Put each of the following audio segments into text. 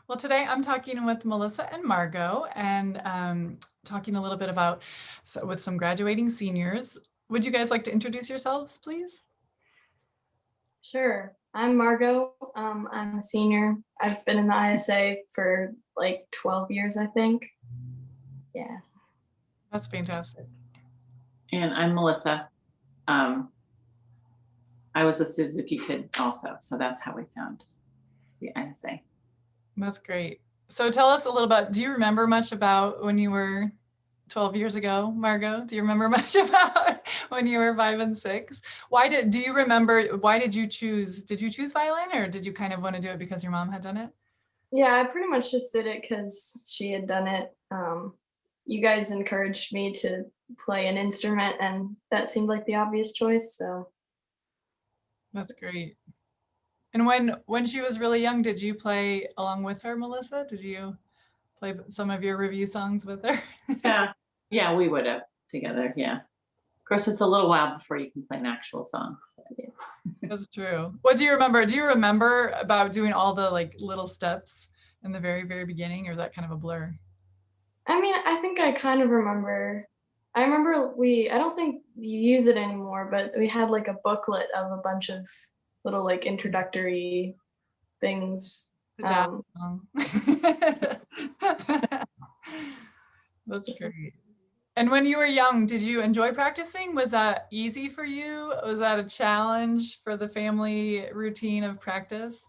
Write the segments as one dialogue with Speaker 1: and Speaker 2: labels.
Speaker 1: Well, today I'm talking with Melissa and Margot and talking a little bit about with some graduating seniors. Would you guys like to introduce yourselves, please?
Speaker 2: Sure. I'm Margot. I'm a senior. I've been in the ISA for like 12 years, I think. Yeah.
Speaker 1: That's fantastic.
Speaker 3: And I'm Melissa. Um, I was a Suzuki kid also, so that's how we found the ISA.
Speaker 1: That's great. So tell us a little about, do you remember much about when you were 12 years ago, Margot? Do you remember much about when you were 5 and 6? Do you remember, why did you choose violin, or did you kind of want to do it because your mom had done it?
Speaker 2: Yeah, I pretty much just did it because she had done it. You guys encouraged me to play an instrument, and that seemed like the obvious choice. So,
Speaker 1: That's great. And when she was really young, did you play along with her, Melissa? Did you play some of your review songs with her?
Speaker 3: Yeah, we would have together. Yeah. Of course, it's a little while before you can play an actual song.
Speaker 1: That's true. What do you remember? Do you remember about doing all the like little steps in the very, very beginning, or is that kind of a blur?
Speaker 2: I mean, I think I kind of remember. I remember I don't think you use it anymore, but we had like a booklet of a bunch of little like introductory things.
Speaker 1: The dad song. That's great. And when you were young, did you enjoy practicing? Was that easy for you? Was that a challenge for the family routine of practice?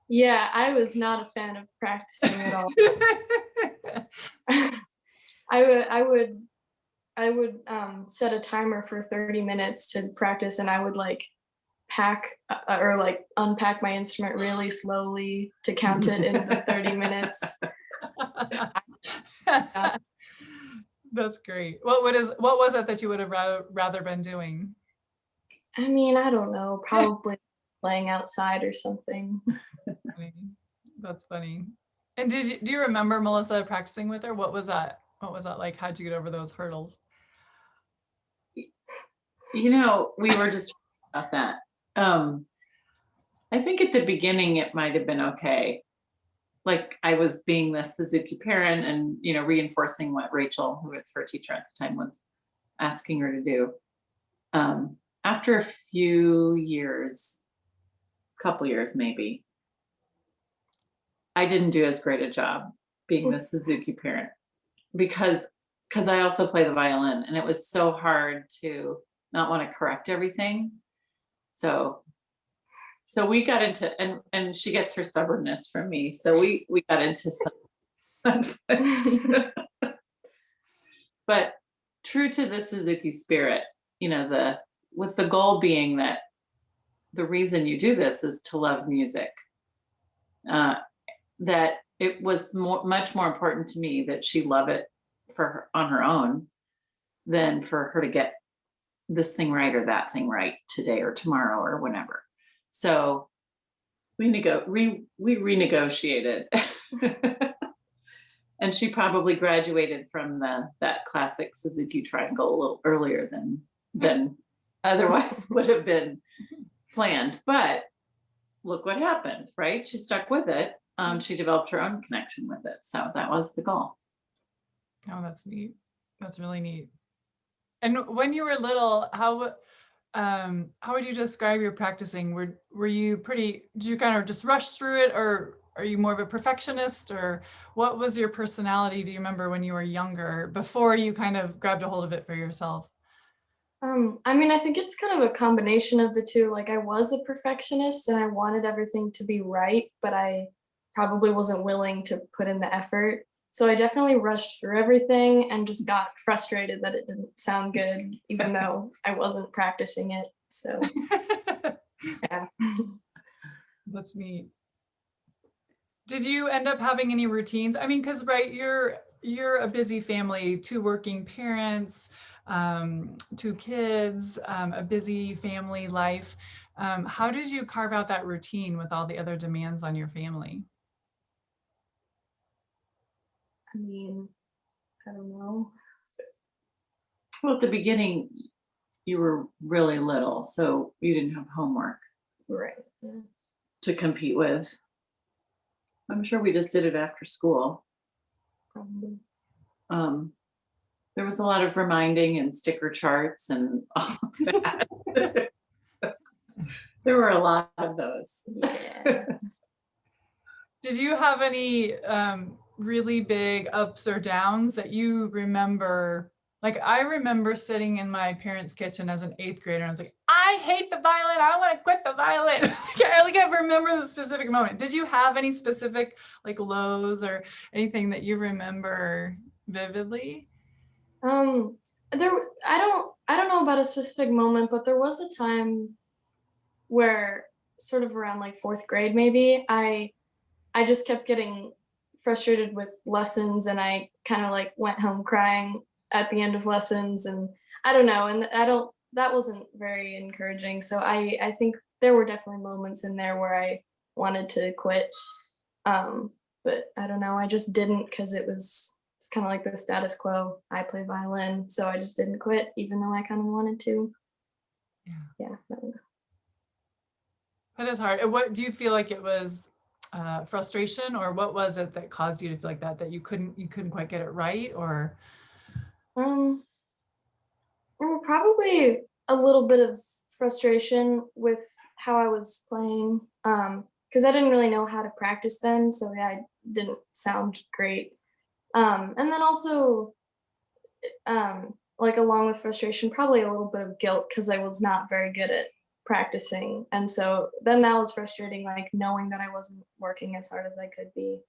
Speaker 2: Yeah, I was not a fan of practicing at all. I would set a timer for 30 minutes to practice, and I would like pack or like unpack my instrument really slowly to count it in the 30 minutes.
Speaker 1: That's great. What was it that you would have rather been doing?
Speaker 2: I mean, I don't know, probably playing outside or something.
Speaker 1: Funny. That's funny. And do you remember Melissa practicing with her? What was that? What was that like? How'd you get over those hurdles?
Speaker 3: We were just about that. I think at the beginning it might have been okay. Like I was being the Suzuki parent and, reinforcing what Rachel, who was her teacher at the time, was asking her to do. After a few years, couple years maybe, I didn't do as great a job being the Suzuki parent because I also play the violin, and it was so hard to not want to correct everything. So we got into, and she gets her stubbornness from me. So we got into some but true to the Suzuki spirit, with the goal being that the reason you do this is to love music. That it was much more important to me that she love it on her own than for her to get this thing right or that thing right today or tomorrow or whenever. So we renegotiated. And she probably graduated from that classic Suzuki triangle a little earlier than otherwise would have been planned. But look what happened, right? She stuck with it. She developed her own connection with it. So that was the goal.
Speaker 1: Oh, that's neat. That's really neat. And when you were little, how would you describe your practicing? Were you did you kind of just rush through it, or are you more of a perfectionist, or what was your personality? Do you remember when you were younger, before you kind of grabbed a hold of it for yourself?
Speaker 2: I mean, I think it's kind of a combination of the two. Like I was a perfectionist and I wanted everything to be right, but I probably wasn't willing to put in the effort. So I definitely rushed through everything and just got frustrated that it didn't sound good, even though I wasn't practicing it. So yeah.
Speaker 1: That's neat. Did you end up having any routines? I mean, because right, you're a busy family, 2 working parents, 2 kids, a busy family life. How did you carve out that routine with all the other demands on your family?
Speaker 2: I mean, I don't know.
Speaker 3: Well, at the beginning, you were really little, so you didn't have homework
Speaker 2: Right. Yeah.
Speaker 3: to compete with. I'm sure we just did it after school.
Speaker 2: Probably.
Speaker 3: There was a lot of reminding and sticker charts and all of that. There were a lot of those.
Speaker 2: Yeah.
Speaker 1: Did you have any really big ups or downs that you remember? Like I remember sitting in my parents' kitchen as an 8th grader and I was like, I hate the violin. I want to quit the violin. I remember the specific moment. Did you have any specific like lows or anything that you remember vividly?
Speaker 2: There, I don't know about a specific moment, but there was a time where sort of around like 4th grade, maybe I just kept getting frustrated with lessons and I kind of like went home crying at the end of lessons and I don't know, and that wasn't very encouraging. So I think there were definitely moments in there where I wanted to quit. But I don't know, I just didn't because it's kind of like the status quo. I play violin, so I just didn't quit even though I kind of wanted to.
Speaker 1: Yeah.
Speaker 2: Yeah, I don't know.
Speaker 1: That is hard. What do you feel like it was frustration or what was it that caused you to feel like that you couldn't quite get it right or?
Speaker 2: Probably a little bit of frustration with how I was playing, because I didn't really know how to practice then, so yeah, I didn't sound great. And then also, like along with frustration, probably a little bit of guilt because I was not very good at practicing, and so then that was frustrating, like knowing that I wasn't working as hard as I could be.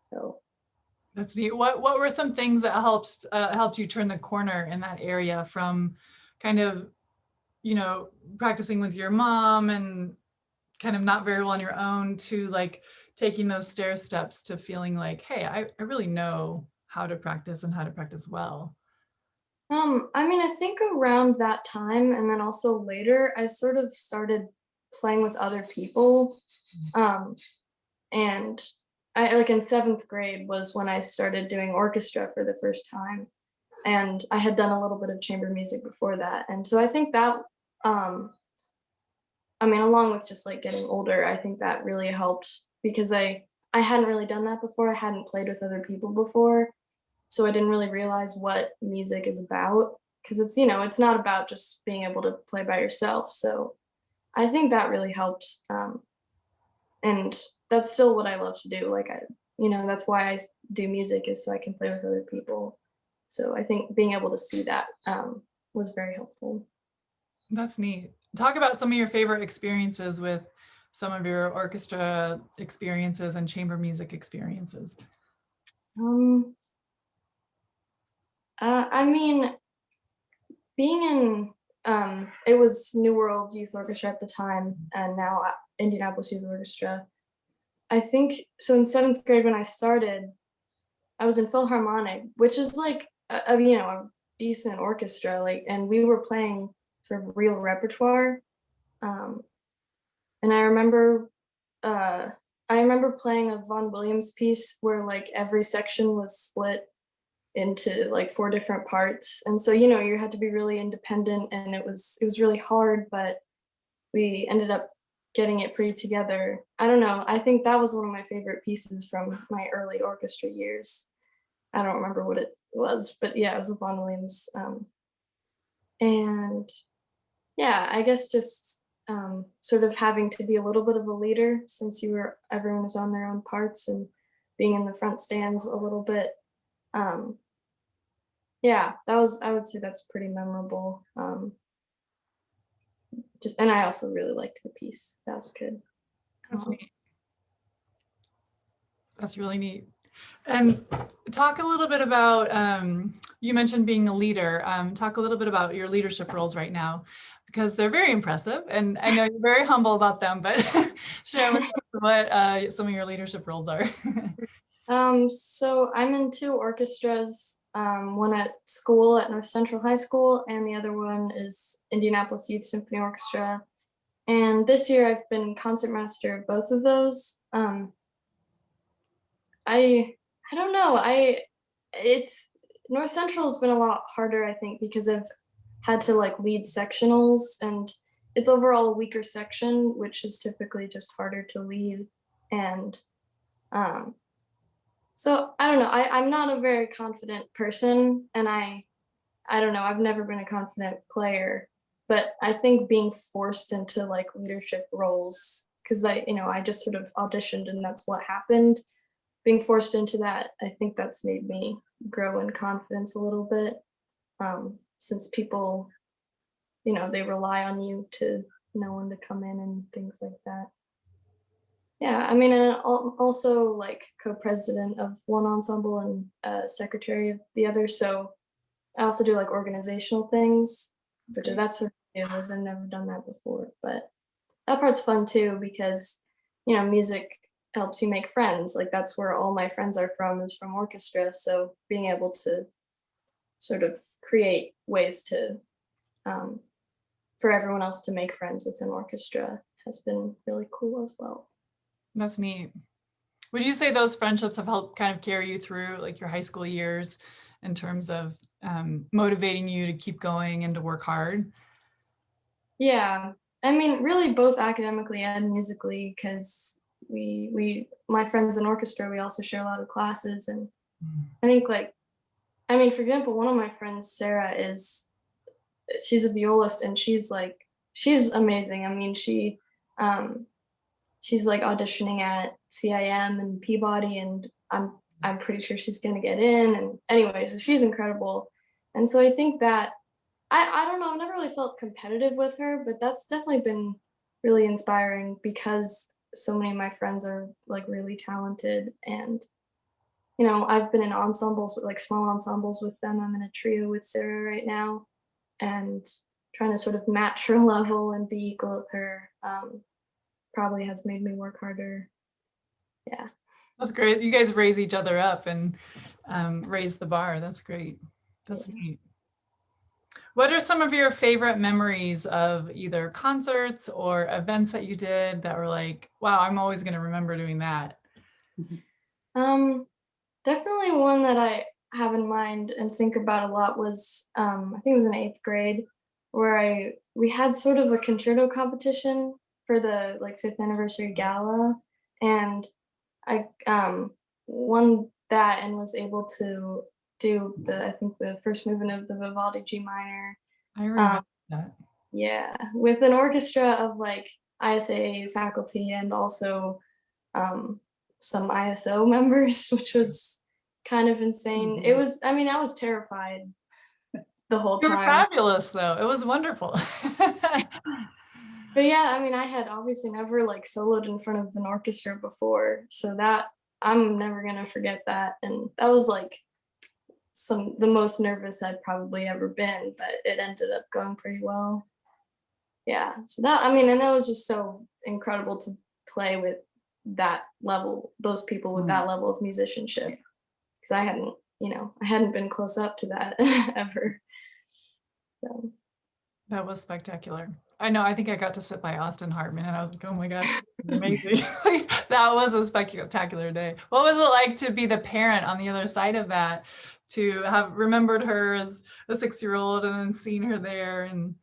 Speaker 2: So
Speaker 1: That's neat. What were some things that helped you turn the corner in that area from kind of, practicing with your mom and kind of not very well on your own to like taking those stair steps to feeling like, hey, I really know how to practice and how to practice well.
Speaker 2: I mean, I think around that time and then also later, I sort of started playing with other people. Um, and I like in 7th grade was when I started doing orchestra for the first time. And I had done a little bit of chamber music before that. And so I think that, I mean, along with just like getting older, I think that really helped because I hadn't really done that before. I hadn't played with other people before. So I didn't really realize what music is about because it's, it's not about just being able to play by yourself. So I think that really helped. And that's still what I love to do. Like that's why I do music is so I can play with other people. So I think being able to see that was very helpful.
Speaker 1: That's neat. Talk about some of your favorite experiences with some of your orchestra experiences and chamber music experiences.
Speaker 2: I mean, being in it was New World Youth Orchestra at the time, and now Indianapolis Youth Orchestra. I think so. In 7th grade, when I started, I was in Philharmonic, which is like a decent orchestra, like, and we were playing sort of real repertoire. And I remember playing a Vaughan Williams piece where like every section was split into like 4 different parts, and so you had to be really independent, and it was really hard, but we ended up getting it pretty together. I don't know, I think that was one of my favorite pieces from my early orchestra years. I don't remember what it was, but yeah, it was with Vaughan Williams. And yeah, I guess just sort of having to be a little bit of a leader since everyone was on their own parts and being in the front stands a little bit. Yeah, I would say that's pretty memorable. And I also really liked the piece. That was good.
Speaker 1: That's neat. That's really neat. And talk a little bit about, you mentioned being a leader. Talk a little bit about your leadership roles right now, because they're very impressive. And I know you're very humble about them, but share with us what some of your leadership roles are.
Speaker 2: So I'm in 2 orchestras, one at school at North Central High School, and the other one is Indianapolis Youth Symphony Orchestra. And this year I've been concertmaster of both of those. I don't know. It's North Central has been a lot harder, I think, because I've had to like lead sectionals, and it's overall a weaker section, which is typically just harder to lead. And So I don't know. I'm not a very confident person, and I don't know. I've never been a confident player, but I think being forced into like leadership roles, because I just sort of auditioned and that's what happened. Being forced into that, I think that's made me grow in confidence a little bit. Since people, they rely on you to know when to come in and things like that. Yeah, I mean, and also like co-president of one ensemble and secretary of the other. So I also do like organizational things, which
Speaker 1: great.
Speaker 2: that's sort of new, as I've never done that before. But that part's fun too because music helps you make friends. Like that's where all my friends are from is from orchestra. So being able to sort of create ways to um, for everyone else to make friends with an orchestra has been really cool as well.
Speaker 1: That's neat. Would you say those friendships have helped kind of carry you through like your high school years in terms of motivating you to keep going and to work hard?
Speaker 2: Yeah, I mean, really both academically and musically, because my friends in orchestra, we also share a lot of classes, and
Speaker 1: Mm.
Speaker 2: I think like, I mean, for example, one of my friends, Sarah, she's a violist, and she's amazing. I mean, um, she's like auditioning at CIM and Peabody, and I'm pretty sure she's gonna get in. And anyway, so she's incredible, and so I think that I don't know, I've never really felt competitive with her, but that's definitely been really inspiring because so many of my friends are like really talented. And, I've been in ensembles with like small ensembles with them. I'm in a trio with Sarah right now and trying to sort of match her level and be equal with her probably has made me work harder. Yeah.
Speaker 1: That's great. You guys raise each other up and raise the bar. That's great. That's
Speaker 2: Yeah.
Speaker 1: neat. What are some of your favorite memories of either concerts or events that you did that were like, wow, I'm always going to remember doing that?
Speaker 2: Um, Definitely one that I have in mind and think about a lot was I think it was in 8th grade where we had sort of a concerto competition for the like 5th anniversary gala, and I won that and was able to do the I think the first movement of the Vivaldi G minor.
Speaker 1: I
Speaker 2: Um,
Speaker 1: remember that.
Speaker 2: yeah, with an orchestra of like ISA faculty and also um, some ISO members, which was kind of insane. It was, I mean, I was terrified the whole
Speaker 1: You were
Speaker 2: time.
Speaker 1: fabulous, though. It was wonderful.
Speaker 2: But yeah, I mean, I had obviously never like soloed in front of an orchestra before. So that I'm never gonna forget that. And that was like the most nervous I'd probably ever been, but it ended up going pretty well. Yeah. So that, I mean, and that was just so incredible to play with that level, those people with that level of musicianship. Because I hadn't been close up to that ever. So
Speaker 1: That was spectacular. I know. I think I got to sit by Austin Hartman and I was like, oh my gosh, this is amazing. Like, that was a spectacular day. What was it like to be the parent on the other side of that, to have remembered her as a 6-year-old and then seen her there and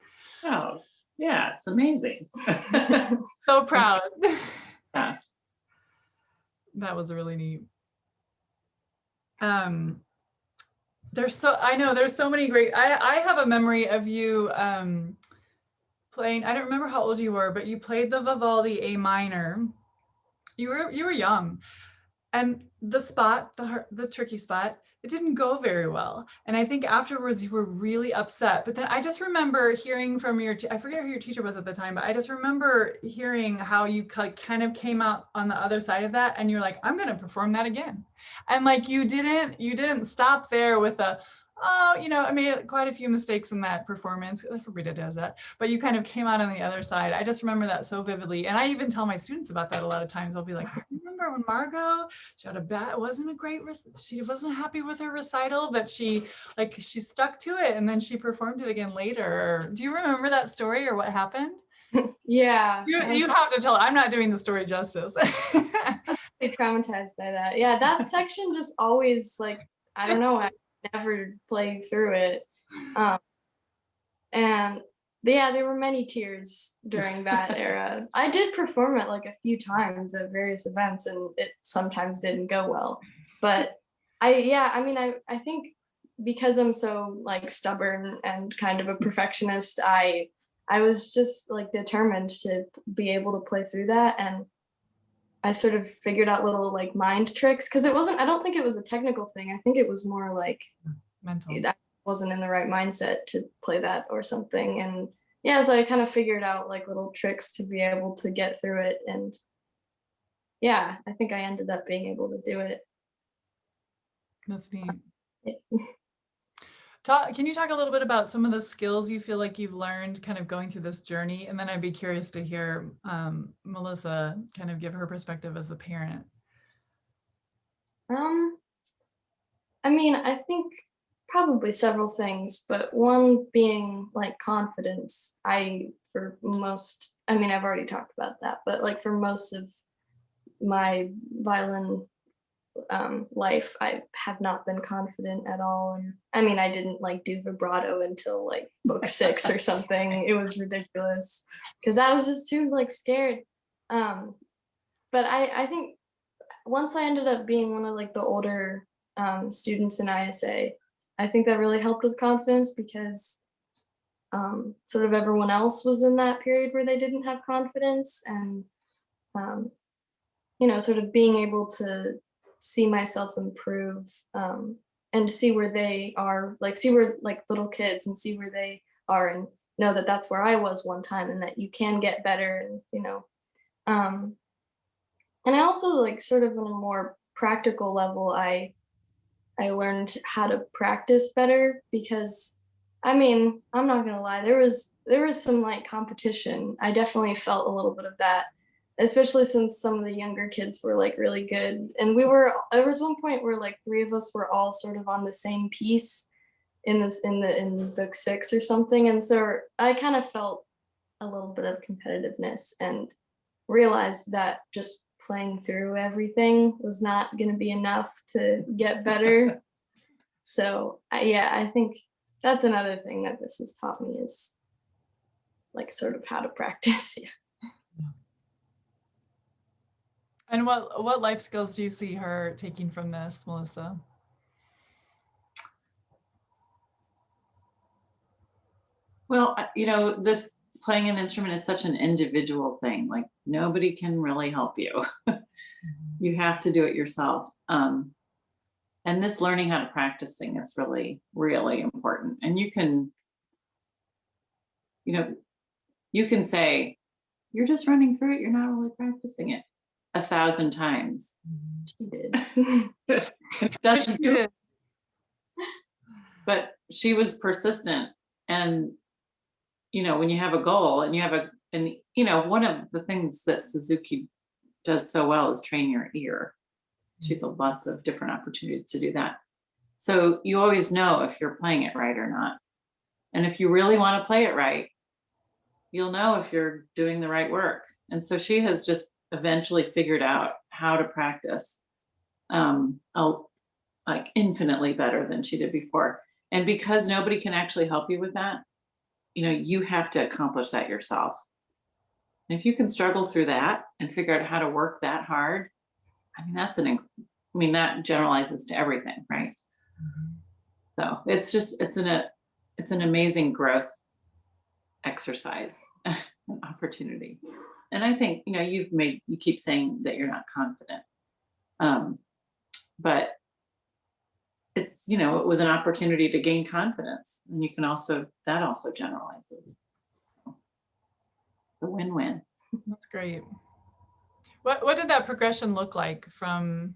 Speaker 3: Oh, yeah, it's amazing.
Speaker 1: so proud.
Speaker 3: Yeah.
Speaker 1: That was really neat. I know there's so many great, I have a memory of you playing, I don't remember how old you were, but you played the Vivaldi A minor. You were young, and the tricky spot, it didn't go very well. And I think afterwards you were really upset. But then I just remember hearing from I forget who your teacher was at the time, but I just remember hearing how you kind of came out on the other side of that and you're like, I'm going to perform that again. And like you didn't stop there with I made quite a few mistakes in that performance. Everybody does that, but you kind of came out on the other side. I just remember that so vividly. And I even tell my students about that a lot of times. I'll be like, remember when Margot, she had she wasn't happy with her recital, but she stuck to it and then she performed it again later. Do you remember that story or what happened?
Speaker 2: yeah,
Speaker 1: You have to tell. I'm not doing the story justice.
Speaker 2: pretty traumatized by that. Yeah, that section just always like I don't know. I never played through it, um, and yeah, there were many tears during that era. I did perform it like a few times at various events, and it sometimes didn't go well. But I think because I'm so like stubborn and kind of a perfectionist, I was just like determined to be able to play through that, and I sort of figured out little like mind tricks because it wasn't. I don't think it was a technical thing. I think it was more like
Speaker 1: Mental.
Speaker 2: I wasn't in the right mindset to play that or something. And yeah, so I kind of figured out like little tricks to be able to get through it. And yeah, I think I ended up being able to do it.
Speaker 1: That's neat. Can you talk a little bit about some of the skills you feel like you've learned kind of going through this journey? And then I'd be curious to hear Melissa kind of give her perspective as a parent.
Speaker 2: Um, I mean, I think probably several things, but one being like confidence. I mean, I've already talked about that, but like for most of my violin life, I have not been confident at all. And I mean, I didn't like do vibrato until like book 6 or something. It was ridiculous because I was just too like scared. Um, but I think once I ended up being one of like the older students in ISA, I think that really helped with confidence because sort of everyone else was in that period where they didn't have confidence, and um, sort of being able to see myself improve, and see where they are, like see where like little kids and see where they are, and know that that's where I was one time, and that you can get better, and um, and I also like sort of on a more practical level, I learned how to practice better because I mean, I'm not gonna lie, there was some like competition. I definitely felt a little bit of that, especially since some of the younger kids were like really good. And there was one point where like three of us were all sort of on the same piece in book 6 or something. And so I kind of felt a little bit of competitiveness and realized that just playing through everything was not going to be enough to get better. So yeah, I think that's another thing that this has taught me is like sort of how to practice. Yeah.
Speaker 1: And what life skills do you see her taking from this, Melissa?
Speaker 3: Well, this playing an instrument is such an individual thing. Like nobody can really help you. You have to do it yourself. And this learning how to practice thing is really, really important. And you can say, you're just running through it. You're not really practicing it 1,000 times.
Speaker 2: She did.
Speaker 3: It doesn't do it. But she was persistent. And, when you have a goal and one of the things that Suzuki does so well is train your ear. She's lots of different opportunities to do that. So you always know if you're playing it right or not. And if you really want to play it right, you'll know if you're doing the right work. And so she has just eventually figured out how to practice like infinitely better than she did before. And because nobody can actually help you with that, you have to accomplish that yourself. And if you can struggle through that and figure out how to work that hard, I mean, that generalizes to everything, right? Mm-hmm. So it's an amazing growth exercise, an opportunity. And I think, you keep saying that you're not confident. But it's, it was an opportunity to gain confidence, and that also generalizes. It's a win-win.
Speaker 1: That's great. What did that progression look like from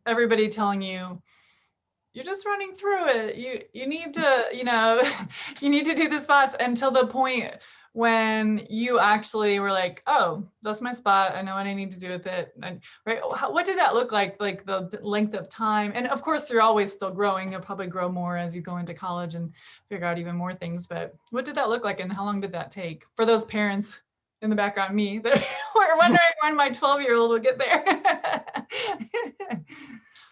Speaker 1: everybody telling you you're just running through it, you need to you need to do the spots, until the point when you actually were like, oh, that's my spot, I know what I need to do with it, and right? What did that look like the length of time? And of course you're always still growing, you'll probably grow more as you go into college and figure out even more things, but what did that look like, and how long did that take for those parents in the background, me, that were wondering when my 12-year-old will get there?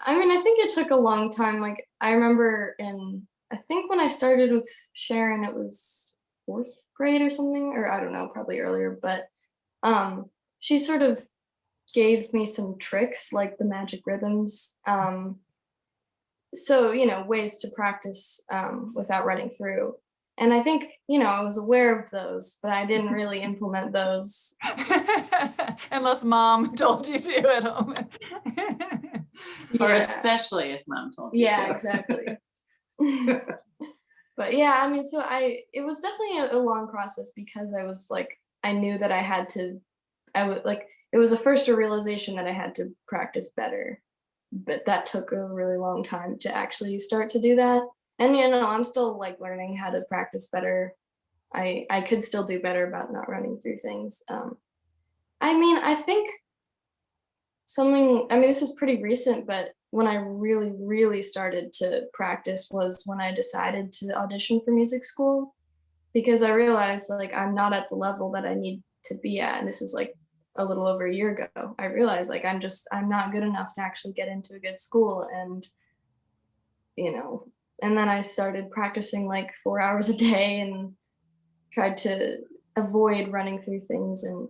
Speaker 2: I mean, I think it took a long time. Like I remember I think when I started with Sharon, it was 4th grade or something, or I don't know, probably earlier, but she sort of gave me some tricks like the magic rhythms. So, ways to practice without running through. And I think, I was aware of those, but I didn't really implement those.
Speaker 1: Unless mom told you to at home.
Speaker 3: Or
Speaker 2: Yeah.
Speaker 3: especially if mom told you
Speaker 2: Yeah,
Speaker 3: to.
Speaker 2: exactly. But yeah, I mean, so it was definitely a long process because I was like, I knew that I would like, it was a first a realization that I had to practice better, but that took a really long time to actually start to do that. And I'm still like learning how to practice better. I could still do better about not running through things. I mean, I think this is pretty recent, but when I really, really started to practice was when I decided to audition for music school because I realized like I'm not at the level that I need to be at. And this is like a little over a year ago. I realized like I'm not good enough to actually get into a good school. You know, and then I started practicing like 4 hours a day and tried to avoid running through things. And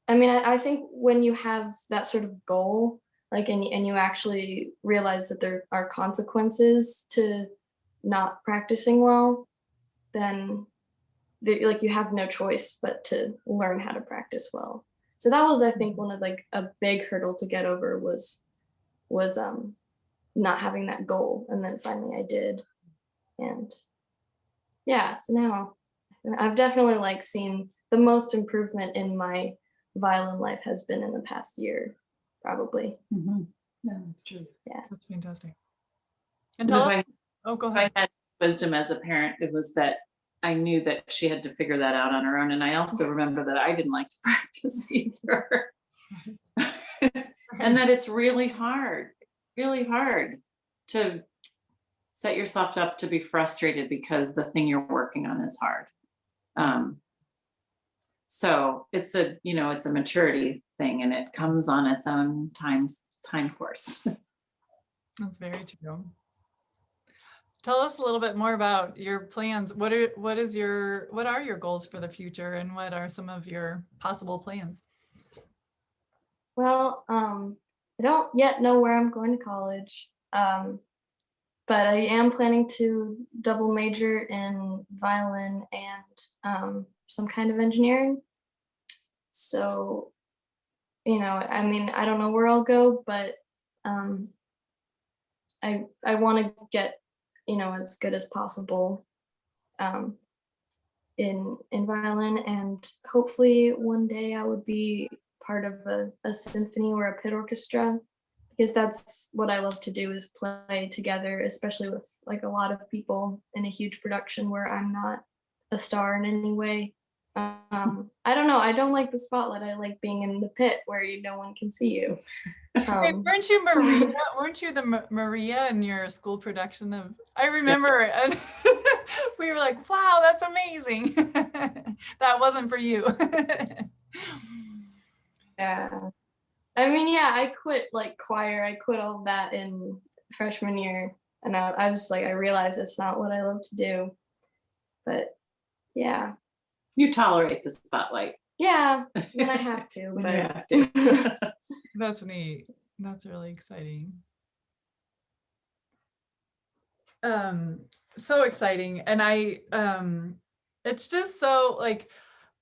Speaker 2: I mean, I think when you have that sort of goal, like, and you actually realize that there are consequences to not practicing well, then like you have no choice but to learn how to practice well. So that was, I think, one of like a big hurdle to get over was not having that goal, and then finally I did, and yeah. So now I've definitely like seen the most improvement in my violin life has been in the past year, probably.
Speaker 3: Mhm. Yeah, that's true.
Speaker 1: That's fantastic.
Speaker 3: And
Speaker 1: And tell
Speaker 3: if
Speaker 1: us, oh, go
Speaker 3: if
Speaker 1: ahead.
Speaker 3: I had wisdom as a parent, it was that I knew that she had to figure that out on her own. And I also remember that I didn't like to practice either. And that it's really hard to set yourself up to be frustrated because the thing you're working on is hard. So it's a maturity thing, and it comes on its own time course.
Speaker 1: That's very true. Tell us a little bit more about your plans. What are your goals for the future, and what are some of your possible plans?
Speaker 2: Well, I don't yet know where I'm going to college, but I am planning to double major in violin and some kind of engineering. So, I mean, I don't know where I'll go, but um, I want to get, as good as possible um, in violin, and hopefully one day I would be part of a symphony or a pit orchestra, because that's what I love to do, is play together, especially with like a lot of people in a huge production where I'm not a star in any way. I don't know. I don't like the spotlight. I like being in the pit where no one can see you.
Speaker 1: Hey, weren't you Maria? Weren't you the Maria in your school production of? I remember, and we were like, "Wow, that's amazing." That wasn't for you.
Speaker 2: Yeah. I mean, yeah, I quit like choir. I quit all that in freshman year, and I was like, I realized it's not what I love to do. But yeah,
Speaker 3: You tolerate the spotlight
Speaker 2: yeah, when I have to.
Speaker 3: when
Speaker 2: But
Speaker 3: you have to.
Speaker 1: That's neat. That's really exciting. So exciting. And it's just so like,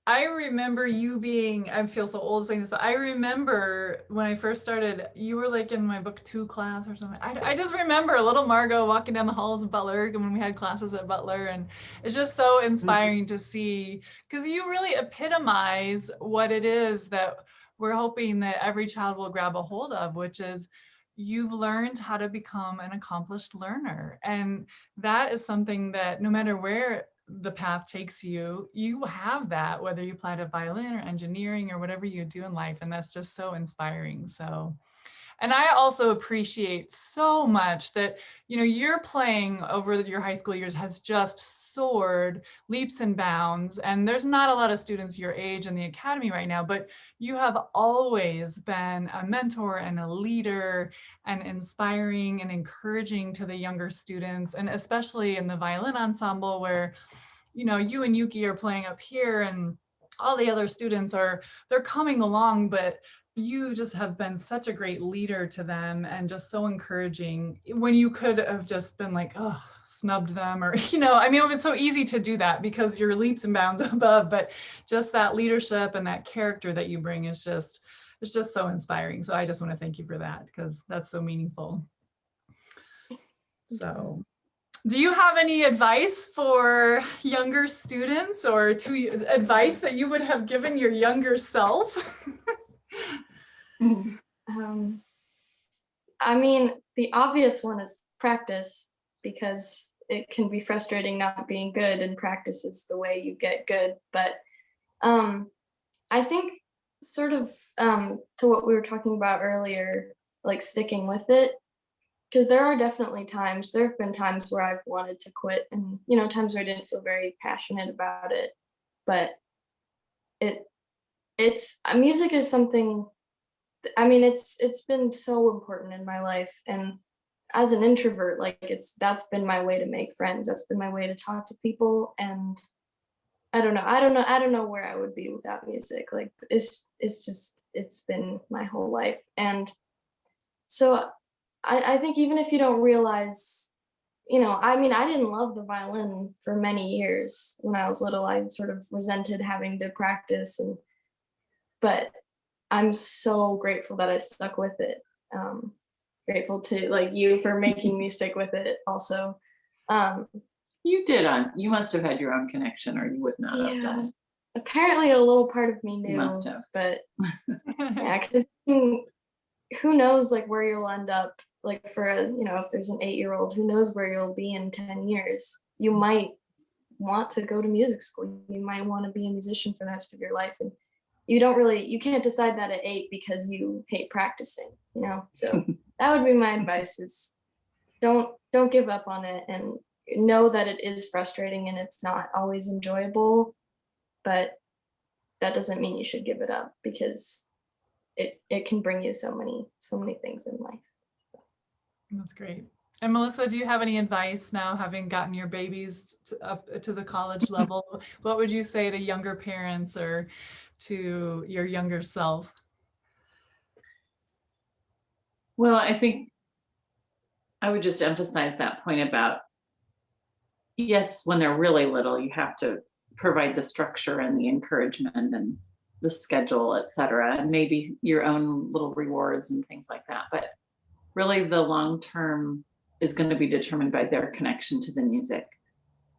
Speaker 1: I remember you being, I feel so old saying this, but I remember when I first started, you were like in my book 2 class or something. I just remember little Margot walking down the halls of Butler when we had classes at Butler. And it's just so inspiring to see, because you really epitomize what it is that we're hoping that every child will grab a hold of, which is you've learned how to become an accomplished learner. And that is something that no matter where the path takes you, you have that, whether you apply to violin or engineering or whatever you do in life. And that's just so inspiring. So, and I also appreciate so much that, your playing over your high school years has just soared leaps and bounds. And there's not a lot of students your age in the academy right now, but you have always been a mentor and a leader and inspiring and encouraging to the younger students, and especially in the violin ensemble where you know, you and Yuki are playing up here and all the other students they're coming along, but you just have been such a great leader to them and just so encouraging when you could have just been like, oh, snubbed them, or, you know, I mean, it's so easy to do that because you're leaps and bounds above, but just that leadership and that character that you bring is just, it's just so inspiring. So I just want to thank you for that, because that's so meaningful. So do you have any advice for younger students, or advice that you would have given your younger self?
Speaker 2: I mean, the obvious one is practice, because it can be frustrating not being good, and practice is the way you get good. But I think sort of to what we were talking about earlier, like sticking with it, because there have been times where I've wanted to quit, and you know, times where I didn't feel very passionate about it. But it it's music is something, I mean, it's been so important in my life, and as an introvert, like that's been my way to make friends. That's been my way to talk to people, and I don't know where I would be without music. Like it's just it's been my whole life, and so I think even if you don't realize, you know, I mean, I didn't love the violin for many years when I was little. I sort of resented having to practice, but I'm so grateful that I stuck with it. Grateful to like you for making me stick with it also. Um,
Speaker 3: You must have had your own connection, or you would not have done
Speaker 2: yeah,
Speaker 3: it.
Speaker 2: apparently a little part of me
Speaker 3: You
Speaker 2: knew,
Speaker 3: must have.
Speaker 2: but yeah, because who knows like where you'll end up. Like for you know, if there's an 8-year-old, who knows where you'll be in 10 years. You might want to go to music school. You might want to be a musician for the rest of your life. And you can't decide that at 8 because you hate practicing, you know? So that would be my advice is don't give up on it, and know that it is frustrating and it's not always enjoyable, but that doesn't mean you should give it up, because it can bring you so many things in life.
Speaker 1: That's great. And Melissa, do you have any advice now, having gotten your babies up to the college level? What would you say to younger parents or to your younger self?
Speaker 3: Well, I think I would just emphasize that point about, yes, when they're really little, you have to provide the structure and the encouragement and the schedule, et cetera, and maybe your own little rewards and things like that. But really, the long term is going to be determined by their connection to the music.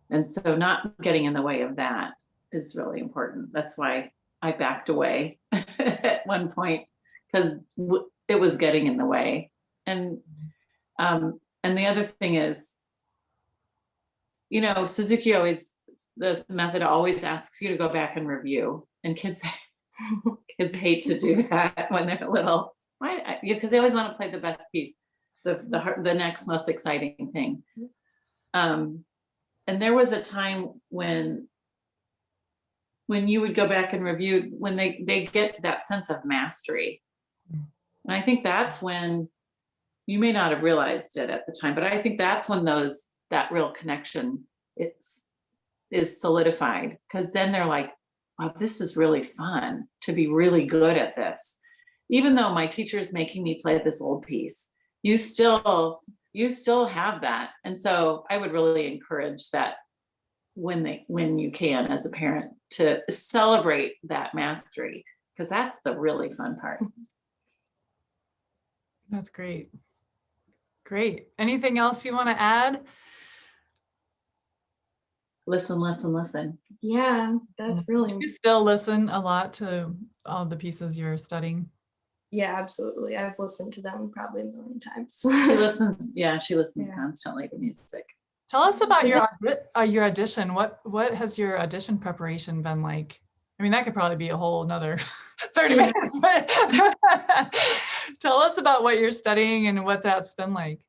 Speaker 3: And so, not getting in the way of that is really important. That's why I backed away at one point, because it was getting in the way. And the other thing is, you know, Suzuki always, the method always asks you to go back and review, and kids hate to do that when they're little. Why? Because they always want to play the best piece, the next most exciting thing. And there was a time when you would go back and review, when they get that sense of mastery. And I think that's when, you may not have realized it at the time, but I think that's when that real connection is solidified, because then they're like, wow, this is really fun to be really good at this. Even though my teacher is making me play this old piece, you still have that. And so I would really encourage that when you can, as a parent, to celebrate that mastery, because that's the really fun part.
Speaker 1: That's great. Great. Anything else you want to add?
Speaker 3: Listen.
Speaker 2: Yeah, that's really
Speaker 1: Do you still listen a lot to all the pieces you're studying?
Speaker 2: yeah, absolutely. I've listened to them probably a million times.
Speaker 3: She listens
Speaker 2: Yeah.
Speaker 3: constantly to music.
Speaker 1: Tell us about your audition. What has your audition preparation been like? I mean, that could probably be a whole another 30 minutes, but tell us about what you're studying and what that's been like.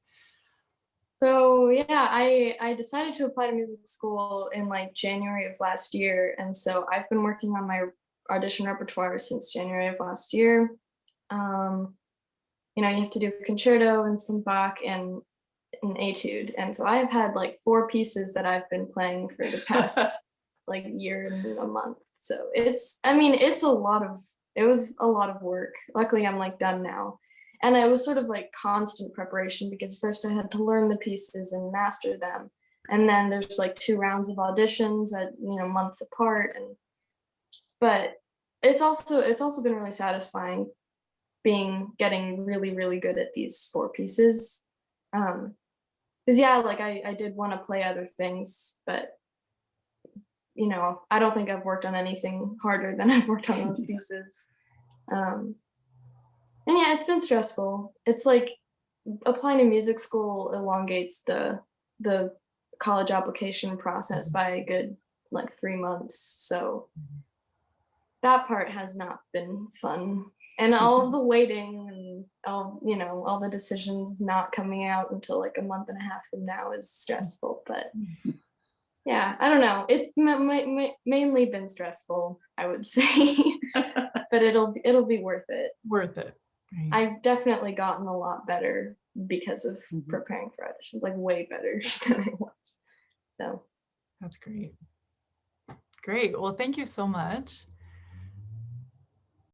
Speaker 2: So yeah, I decided to apply to music school in like January of last year, and so I've been working on my audition repertoire since January of last year. You know, you have to do a concerto and some Bach and an etude, and so I've had like 4 pieces that I've been playing for the past like year and a month. So it's a lot of, it was a lot of work. Luckily, I'm like done now. And it was sort of like constant preparation because first I had to learn the pieces and master them. And then there's like 2 rounds of auditions at, months apart. But it's also been really satisfying getting really, really good at these 4 pieces. Because yeah, like I did want to play other things, but I don't think I've worked on anything harder than I've worked on those pieces. And yeah, it's been stressful. It's like applying to music school elongates the college application process by a good like 3 months. So that part has not been fun. And all the waiting and all the decisions not coming out until like a month and a half from now is stressful. But yeah, I don't know. It's mainly been stressful, I would say, but it'll be worth it.
Speaker 1: Worth it. Right.
Speaker 2: I've definitely gotten a lot better because of
Speaker 3: Mhm.
Speaker 2: preparing for auditions, like way better than I was. So
Speaker 1: That's great. Great. Well, thank you so much.